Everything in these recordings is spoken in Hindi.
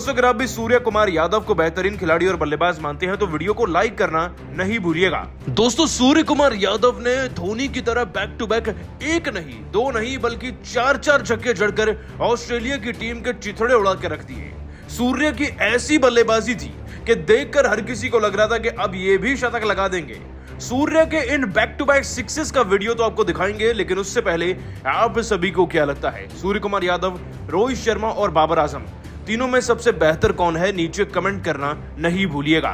दोस्तों अगर आप भी सूर्य कुमार यादव को बेहतरीन खिलाड़ी और बल्लेबाज मानते हैं तो वीडियो को लाइक करना नहीं भूलिएगा। दोस्तों सूर्य कुमार यादव ने धोनी की तरह बैक टू बैक एक नहीं, दो नहीं बल्कि चार छक्के जड़कर ऑस्ट्रेलिया की टीम के चिथड़े उड़ा के रख दिए। सूर्य की ऐसी बल्लेबाजी थी कि देखकर हर किसी को लग रहा था कि अब ये भी शतक लगा देंगे। सूर्य के इन बैक टू बैक सिक्सेस का वीडियो तो आपको दिखाएंगे, लेकिन उससे पहले आप सभी को क्या लगता है, सूर्य कुमार यादव, रोहित शर्मा और बाबर आजम तीनों में सबसे बेहतर कौन है? नीचे कमेंट करना नहीं भूलिएगा।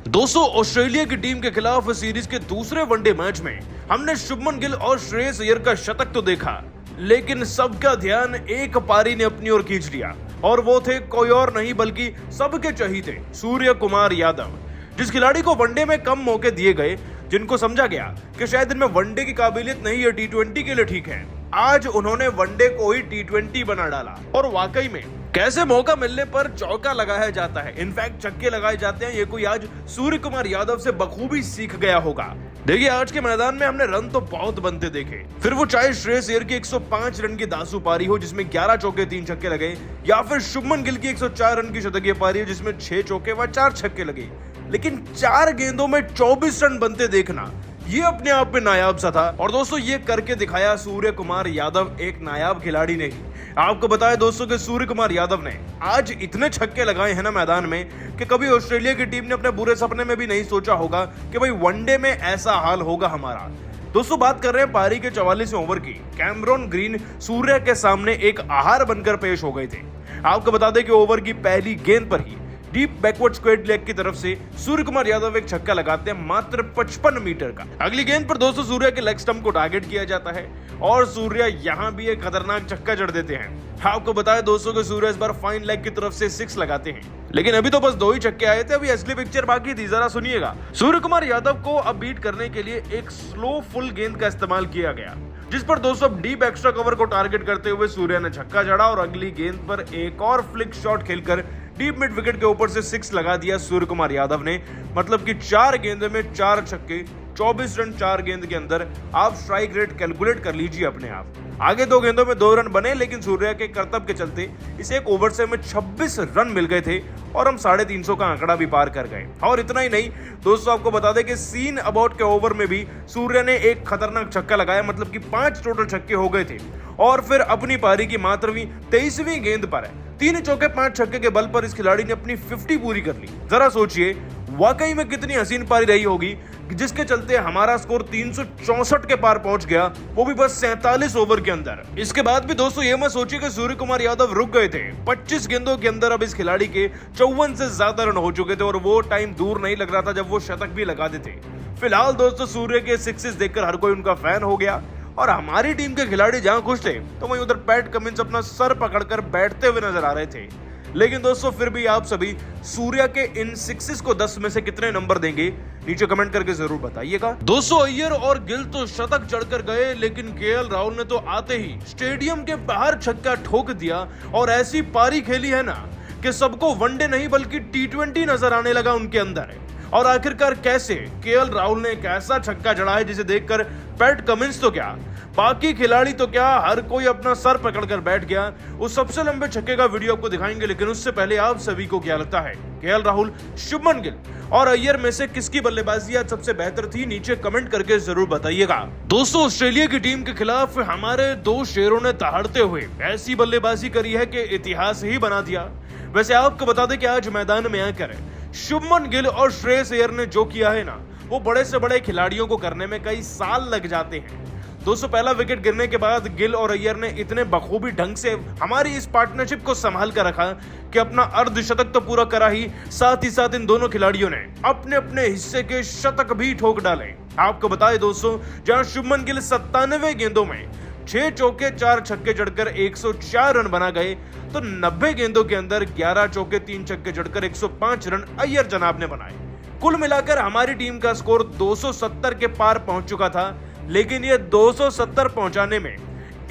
दोस्तों ऑस्ट्रेलिया की टीम के खिलाफ सीरीज के दूसरे वनडे मैच में हमने शुभमन गिल और श्रेयस अय्यर का शतक तो देखा, लेकिन सबका ध्यान एक पारी ने अपनी ओर खींच लिया और वो थे कोई और नहीं बल्कि सबके चहीते सूर्य कुमार यादव। जिस खिलाड़ी को वनडे में कम मौके दिए गए, जिनको समझा गया कि शायद इनमें वनडे की काबिलियत नहीं है, टी20 के लिए ठीक है, आज उन्होंने वनडे को ही टी20 बना डाला। और वाकई में कैसे मौका मिलने पर चौका लगाया जाता है, इनफैक्ट छक्के लगाए जाते हैं, ये कोई आज सूर्य कुमार यादव से बखूबी सीख गया होगा। देखिए आज के मैदान में हमने रन तो बहुत बनते देखे, फिर वो चाहे श्रेयस अय्यर की 105 रन की दासू पारी हो जिसमें 11 चौके 3 छक्के लगे, या फिर शुभमन गिल की 104 रन की शतकीय पारी हो जिसमें 6 चौके व 4 छक्के लगे, लेकिन 4 गेंदों में 24 रन बनते देखना ये अपने आप में नायाब सा था। और दोस्तों ये करके दिखाया सूर्य कुमार यादव, एक नायाब खिलाड़ी ने ही। आपको बताया दोस्तों कि सूर्य कुमार यादव ने आज इतने छक्के लगाए हैं ना मैदान में कि कभी ऑस्ट्रेलिया की टीम ने अपने बुरे सपने में भी नहीं सोचा होगा कि भाई वनडे में ऐसा हाल होगा हमारा। दोस्तों बात कर रहे हैं पारी के 44वें ओवर की। कैमरॉन ग्रीन सूर्य के सामने एक आहार बनकर पेश हो गए थे। आपको बता दें कि ओवर की पहली गेंद पर ही डीप बैकवर्ड स्क्वेयर लेग की तरफ से सूर्य कुमार यादव एक छक्का लगाते हैं मात्र 55 मीटर का। अगली गेंद पर दोस्तों सूर्य के लेग स्टंप को टारगेट किया जाता है और सूर्य यहां भी एक खतरनाक छक्का जड़ देते हैं। आपको बताया दोस्तों कि सूर्य इस बार फाइन लेग की तरफ से 6 लगाते हैं, लेकिन अभी तो बस 2 ही छक्के आए थे, अभी असली पिक्चर बाकी थी, जरा सुनिएगा। सूर्य कुमार यादव को अब बीट करने के लिए एक स्लो फुल गेंद का इस्तेमाल किया गया, जिस पर दोस्तों डीप एक्स्ट्रा कवर को टारगेट करते हुए सूर्य ने छक्का जड़ा और अगली गेंद पर एक और फ्लिक शॉट खेलकर डीप मिड विकेट के ऊपर से 6 लगा दिया सूर्य कुमार यादव ने। मतलब कि 4 गेंदों में 4 छक्के, 24 रन 4 गेंद के अंदर। आप स्ट्राइक रेट कैलकुलेट कर लीजिए अपने आप। आगे 2 गेंदों में 2 रन बने, लेकिन सूर्य के करतब के चलते इसे एक ओवर से में 26 रन मिल गए थे और हम 350 का आंकड़ा भी पार कर गए। और इतना ही नहीं दोस्तों, आपको बता दें कि सीन अबाउट के ओवर में भी सूर्य ने एक खतरनाक छक्का लगाया, मतलब कि 5 टोटल छक्के हो गए थे। और फिर अपनी पारी की मात्र 23वीं गेंद पर 3 चौके 5 छक्के के बल पर इस खिलाड़ी ने अपनी 50 पूरी कर ली। जरा सोचिए वाकई में कितनी हसीन पारी रही होगी, जिसके चलते हमारा स्कोर 364 के पार पहुंच गया, वो भी बस 47 ओवर के अंदर। इसके बाद भी दोस्तों ये मत सोचिए कि सूर्य कुमार यादव रुक गए थे। 25 गेंदों के अंदर अब इस खिलाड़ी के 54 से ज्यादा रन हो चुके थे और वो टाइम दूर नहीं लग रहा था जब वो शतक भी लगा देते। फिलहाल दोस्तों सूर्य के सिक्सेस देखकर हर कोई उनका फैन हो गया और हमारी टीम के खिलाड़ी जहां खुश थे तो वहीं उधर पैट कमिंस अपना सर पकड़कर बैठते हुए नजर आ रहे थे। लेकिन दोस्तों फिर भी आप सभी सूर्य के इन सिक्सेस को 10 में से कितने नंबर देंगे, नीचे कमेंट करके जरूर बताइएगा। दोस्तों अय्यर और गिल तो शतक जड़कर गए, लेकिन केएल राहुल ने तो आते ही स्टेडियम के बाहर छक्का ठोक दिया और ऐसी पारी खेली है ना कि सबको वनडे नहीं बल्कि टी20 नजर आने लगा उनके अंदर। और आखिरकार कैसे केएल राहुल ने एक ऐसा छक्का जड़ा है जिसे देखकर पैट कमिंस तो क्या, बाकी खिलाड़ी तो क्या, हर कोई अपना सर पकड़कर बैठ गया। उस सबसे लंबे छक्के का वीडियो आपको दिखाएंगे, लेकिन उससे पहले आप सभी को क्या लगता है, केएल राहुल, शुभमन गिल और अय्यर में से किसकी बल्लेबाजी आज सबसे बेहतर थी? नीचे कमेंट करके जरूर बताइएगा। दोस्तों ऑस्ट्रेलिया की टीम के खिलाफ हमारे 2 शेरों ने दहाड़ते हुए ऐसी बल्लेबाजी करी है कि इतिहास ही बना दिया। वैसे आपको बता दें कि आज मैदान में आकर शुभमन गिल और श्रेयस अय्यर ने जो किया है ना, वो बड़े से बड़े खिलाड़ियों को करने में कई साल लग जाते हैं। दोस्तों पहला विकेट गिरने के बाद गिल और अय्यर ने इतने बखूबी ढंग से हमारी इस पार्टनरशिप को संभाल कर रखा कि अपना अर्धशतक तो पूरा करा ही साथ इन दोनों खिलाड़ियों ने अपने अपने हिस्से के शतक भी ठोक डाले। आपको बताएं दोस्तों, जहां शुभमन गिल 97 गेंदों में 6 चौके 4 छक्के जड़कर 104 रन बना गए, तो 90 गेंदों के अंदर 11 चौके 3 छक्के जड़कर 105 रन अय्यर जनाब ने बनाए। कुल मिलाकर हमारी टीम का स्कोर 270 के पार पहुंच चुका था, लेकिन ये 270 पहुंचाने में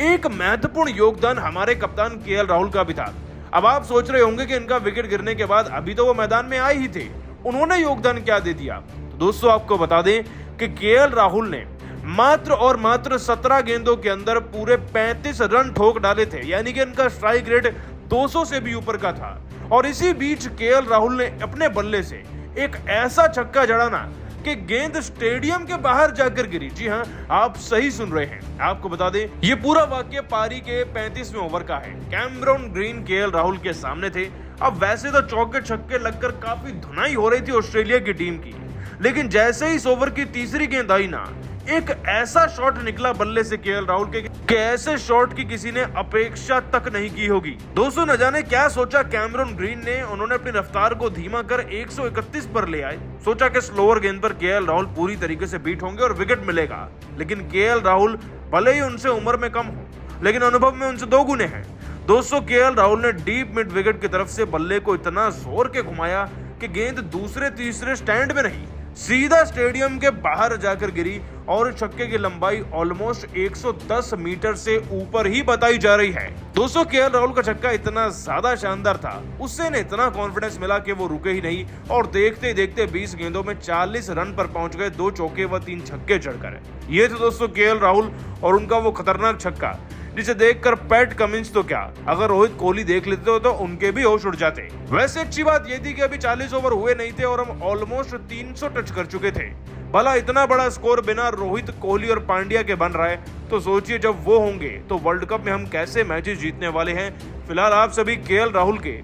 एक महत्वपूर्ण योगदान हमारे कप्तान केएल राहुल का भी था। अब आप सोच रहे होंगे कि इनका विकेट गिरने के बाद अभी तो वो मैदान में आए ही थे, उन्होंने योगदान क्या दे दिया? तो दोस्तों आपको बता दें कि केएल राहुल ने मात्र और मात्र 17 गेंदों के अंदर पूरे 35 रन ठोक डाले थे, यानी कि इनका स्ट्राइक रेट 200 से भी ऊपर का था। और इसी बीच केएल राहुल ने अपने बल्ले से एक ऐसा छक्का जड़ा ना कि गेंद स्टेडियम के बाहर जाकर गिरी। जी हाँ, आप सही सुन रहे हैं। आपको बता दें, ये पूरा वाकया पारी के 35वें ओवर का है। कैमरॉन ग्रीन केएल राहुल के सामने थे। अब वैसे तो चौके छक्के लगकर काफी धुनाई हो रही थी ऑस्ट्रेलिया की टीम की, लेकिन जैसे ही इस ओवर की तीसरी गेंद आई ना, एक ऐसा शॉट निकला बल्ले से केएल राहुल के ऐसे शॉट की किसी ने अपेक्षा तक नहीं की होगी। दोस्तों, न जाने क्या सोचा कैमरॉन ग्रीन ने, उन्होंने अपनी रफ्तार को धीमा कर 131 पर ले आए। सोचा कि स्लोअर गेंद पर केएल राहुल पूरी तरीके से बीट होंगे और विकेट मिलेगा। लेकिन केएल राहुल भले ही उनसे उम्र में कम हो, लेकिन अनुभव में उनसे 2 गुने हैं। दोस्तों, केएल राहुल ने डीप मिड विकेट की तरफ से बल्ले को इतना जोर के घुमाया कि गेंद दूसरे तीसरे स्टैंड में नहीं, सीधा स्टेडियम के बाहर जाकर गिरी और छक्के की लंबाई ऑलमोस्ट 110 मीटर से ऊपर ही बताई जा रही है। दोस्तों, केएल राहुल का छक्का इतना ज्यादा शानदार था, उससे ने इतना कॉन्फिडेंस मिला कि वो रुके ही नहीं और देखते देखते 20 गेंदों में 40 रन पर पहुंच गए, 2 चौके व 3 छक्के जड़कर। ये थे दोस्तों केएल राहुल और उनका वो खतरनाक छक्का, जिसे देखकर पैट कमिंस तो क्या, अगर रोहित कोहली देख लेते तो उनके भी होश उड़ जाते। वैसे अच्छी बात ये थी कि अभी 40 ओवर हुए नहीं थे और हम ऑलमोस्ट 300 टच कर चुके थे। भला इतना बड़ा स्कोर बिना रोहित, कोहली और पांड्या के बन रहा है, तो सोचिए जब वो होंगे तो वर्ल्ड कप में हम कैसे मैचेस जीतने वाले हैं। फिलहाल आप सभी केएल राहुल के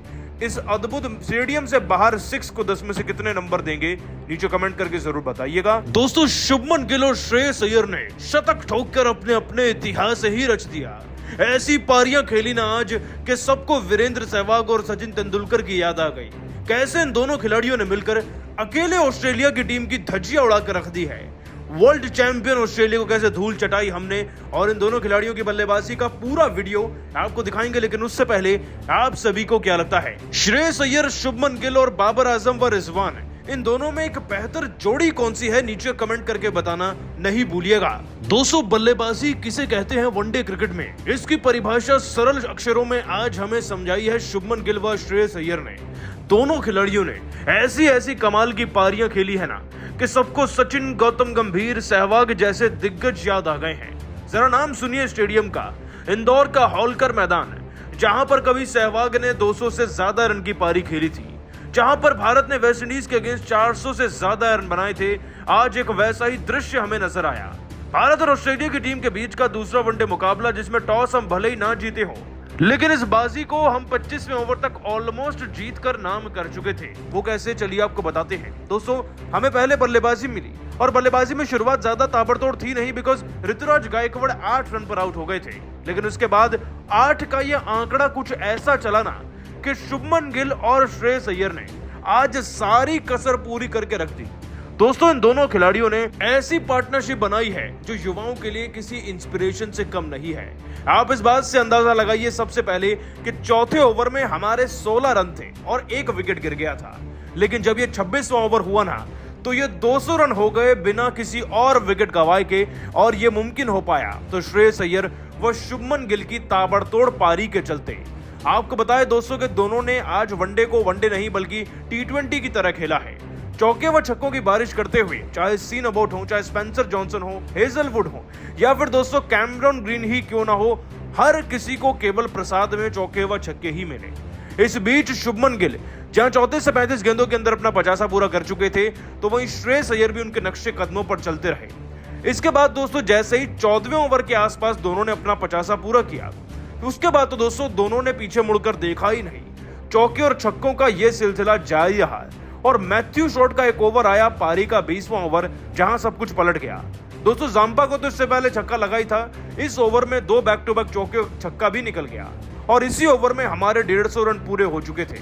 इस अद्भुत स्टेडियम से बाहर 6 को 10 में से कितने नंबर देंगे, नीचे कमेंट करके जरूर बताइएगा। दोस्तों, शुभमन गिल और श्रेयस अय्यर ने शतक ठोककर अपने अपने इतिहास ही रच दिया। ऐसी पारियां खेली ना आज कि सबको वीरेंद्र सहवाग और सचिन तेंदुलकर की याद आ गई। कैसे इन दोनों खिलाड़ियों ने मिलकर अकेले ऑस्ट्रेलिया की टीम की धज्जियां उड़ाकर रख दी है। वर्ल्ड चैंपियन ऑस्ट्रेलिया को कैसे धूल चटाई हमने, और इन दोनों खिलाड़ियों की बल्लेबाजी का पूरा वीडियो आपको दिखाएंगे। लेकिन उससे पहले आप सभी को क्या लगता है, श्रेयस अय्यर, शुभमन गिल और बाबर आजम व रिजवान, इन दोनों में एक बेहतर जोड़ी कौन सी है, नीचे कमेंट करके बताना नहीं भूलिएगा। दोस्तों, बल्लेबाजी किसे कहते हैं वनडे क्रिकेट में, इसकी परिभाषा सरल अक्षरों में आज हमें समझाई है शुभमन गिल व श्रेयस अय्यर ने। दोनों खिलाड़ियों ने ऐसी ऐसी कमाल की पारियां खेली है ना कि सबको सचिन, गौतम गंभीर, सहवाग जैसे दिग्गज याद आ गए हैं। जरा नाम सुनिए स्टेडियम का, इंदौर का होलकर मैदान, जहां पर कभी सहवाग ने 200 से ज्यादा रन की पारी खेली थी, जहां पर भारत ने वेस्टइंडीज के अगेंस्ट 400 से ज्यादा रन बनाए थे। आज एक वैसा ही दृश्य हमें नजर आया। भारत और ऑस्ट्रेलिया की टीम के बीच का दूसरा वनडे मुकाबला, जिसमें टॉस हम भले ही ना जीते हो, लेकिन इस बाजी को हम 25वें ओवर तक ऑलमोस्ट जीत कर नाम कर चुके थे। वो कैसे, चलिए आपको बताते हैं। दोस्तों, हमें पहले बल्लेबाजी मिली और बल्लेबाजी में शुरुआत ज्यादा ताबड़तोड़ थी नहीं, बिकॉज ऋतुराज गायकवाड़ 8 रन पर आउट हो गए थे। लेकिन उसके बाद 8 का ये आंकड़ा कुछ ऐसा चला ना कि शुभमन गिल और श्रेयस अय्यर ने आज सारी कसर पूरी करके रख दी। दोस्तों, इन दोनों खिलाड़ियों ने ऐसी पार्टनरशिप बनाई है जो युवाओं के लिए किसी इंस्पिरेशन से कम नहीं है। आप इस बात से अंदाजा लगाइए सबसे पहले कि चौथे ओवर में हमारे 16 रन थे और 1 विकेट गिर गया था। लेकिन जब ये 26वां ओवर हुआ ना, तो ये 200 रन हो गए बिना किसी और विकेट गंवाए के, और ये मुमकिन हो पाया तो श्रेयस अय्यर व शुभमन गिल की ताबड़तोड़ पारी के चलते। आपको बताएं दोस्तों कि दोनों ने आज वनडे को वनडे नहीं बल्कि T20 की तरह खेला है। चौके व छक्कों की बारिश करते हुए, चाहे सीन अबाउट हो, चाहे स्पेंसर जॉनसन हो, हेजलवुड हो, या फिर दोस्तों कैमरॉन ग्रीन ही क्यों ना हो, हर किसी को केवल प्रसाद में चौके व छक्के ही मिले। इस बीच शुभमन गिल जहां 34 से 35 गेंदों के अंदर अपना 50 पूरा कर चुके थे, तो वहीं श्रेयस अय्यर भी उनके नक्शे कदमों पर चलते रहे। इसके बाद दोस्तों जैसे ही 14वें ओवर के आसपास दोनों ने अपना 50 पूरा किया, उसके बाद तो दोस्तों दोनों ने पीछे मुड़कर देखा ही नहीं। चौके और छक्कों का यह सिलसिला जारी रहा और मैथ्यू शॉट का एक ओवर आया, पारी का 20वां ओवर, जहां सब कुछ पलट गया। दोस्तों जांपा को तो इससे पहले छक्का लगा ही था, इस ओवर में 2 बैक टू बैक चौके और छक्का भी निकल गया और इसी ओवर में हमारे 150 रन पूरे हो चुके थे।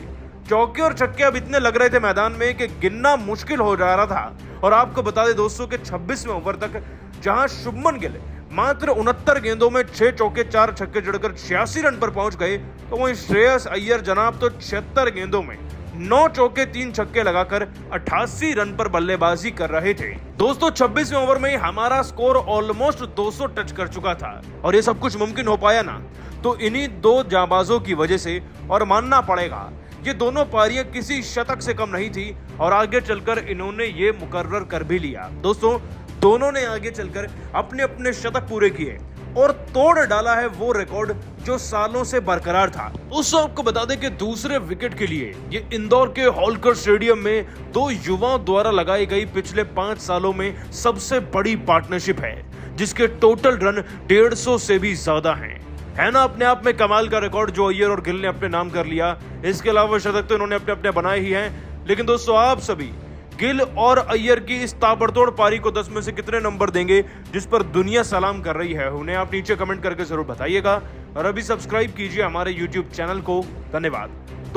चौके और छक्के अब इतने लग रहे थे मैदान में कि गिनना मुश्किल हो जा रहा था। और आपको बता दें दोस्तों कि 26वें ओवर तक जहां शुभमन गिल मात्र 69 गेंदों में 6 चौके 4 छक्के जड़कर 86 रन पर पहुंच गए, तो वहीं श्रेयस अय्यर जनाब तो 76 गेंदों में 9 चौके 3 छक्के लगाकर 88 रन पर बल्लेबाजी कर रहे थे। दोस्तों 26वें ओवर में हमारा स्कोर ऑलमोस्ट 200 टच कर चुका था और ये सब कुछ मुमकिन हो पाया ना तो इन्हीं 2 जाबाजों की वजह से। और मानना पड़ेगा ये दोनों पारियां किसी शतक से कम नहीं थी और आगे चलकर इन्होंने ये मुकर्रर कर भी लिया। दोस्तों दोनों ने आगे चलकर अपने अपने शतक पूरे किए और तोड़ डाला है वो रिकॉर्ड जो सालों से बरकरार था। दोस्तों आपको बता दें कि दूसरे विकेट के लिए ये इंदौर के होलकर स्टेडियम में दो युवाओं द्वारा लगाई गई पिछले 5 सालों में सबसे बड़ी पार्टनरशिप है, जिसके टोटल रन 150 से भी ज्यादा हैं। है ना अपने आप में कमाल का रिकॉर्ड जो अय्यर और गिल ने अपने नाम कर लिया। इसके अलावा शतक तो इन्होंने अपने अपने बनाए ही हैं। लेकिन दोस्तों आप सभी गिल और अय्यर की इस ताबड़तोड़ पारी को 10 में से कितने नंबर देंगे, जिस पर दुनिया सलाम कर रही है? उन्हें आप नीचे कमेंट करके जरूर बताइएगा और अभी सब्सक्राइब कीजिए हमारे YouTube चैनल को। धन्यवाद।